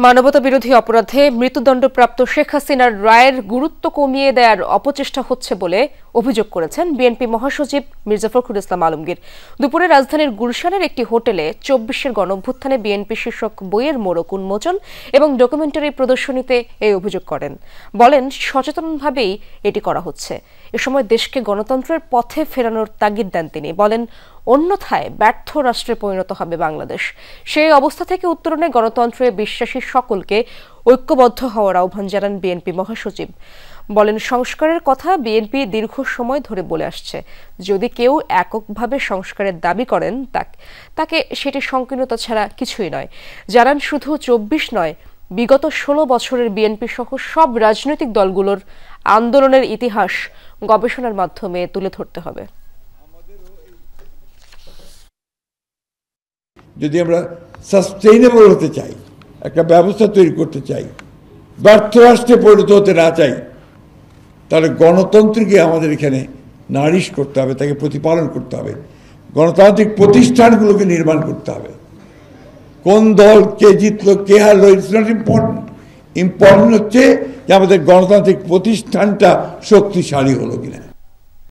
মানবতা বিরোধী অপরাধে মৃত্যুদণ্ডপ্রাপ্ত শেখ হাসিনার রায়ের গুরুত্ব কমিয়ে দেওয়ার অপচেষ্টা হচ্ছে বলে অভিযোগ করেছেন বিএনপি মহাসচিব মির্জা ফখরুল ইসলাম আলমগীর। দুপুরে রাজধানীর গুলশানের একটি হোটেলে ২৪-এর গণঅভ্যুত্থানে বিএনপি শীর্ষক বইয়ের মোড়ক উন্মোচন এবং ডকুমেন্টারি প্রদর্শনীতে এই অভিযোগ করেন। বলেন, সচেতনভাবেই এটি করা হচ্ছে। এ সময় দেশকে গণতন্ত্রের পথে ফেরানোর তাগিদ দেন তিনি। বলেন, অন্যথায় ব্যর্থ রাষ্ট্রে পরিণত হবে বাংলাদেশ। সেই অবস্থা থেকে উত্তরণে গণতন্ত্রে বিশ্বাসী সকলকে ঐক্যবদ্ধ হওয়ার আহ্বান জানান বিএনপি মহাসচিব। বলেন, সংস্কারের কথা বিএনপি দীর্ঘ সময় ধরে বলে আসছে। যদি কেউ এককভাবে সংস্কারের দাবি করেন তাকে সেটি সংকীর্ণতা ছাড়া কিছুই নয়। জানান, শুধু ২৪ নয়, বিগত ১৬ বছরের বিএনপি সহ সব রাজনৈতিক দলগুলোর আন্দোলনের ইতিহাস গবেষণার মাধ্যমে তুলে ধরতে হবে। যদি আমরা সাস্টেইনেবল হতে চাই, একটা ব্যবস্থা তৈরি করতে চাই, ব্যর্থ রাষ্ট্রে পরিণত হতে না চাই, তাহলে গণতন্ত্রকে আমাদের এখানে নারিশ করতে হবে, তাকে প্রতিপালন করতে হবে, গণতান্ত্রিক প্রতিষ্ঠানগুলোকে নির্মাণ করতে হবে। কোন দল কে জিতলো কে হারলো ইটস নট ইম্পর্টেন্ট। ইম্পর্টেন্ট হচ্ছে যে আমাদের গণতান্ত্রিক প্রতিষ্ঠানটা শক্তিশালী হলো কিনা।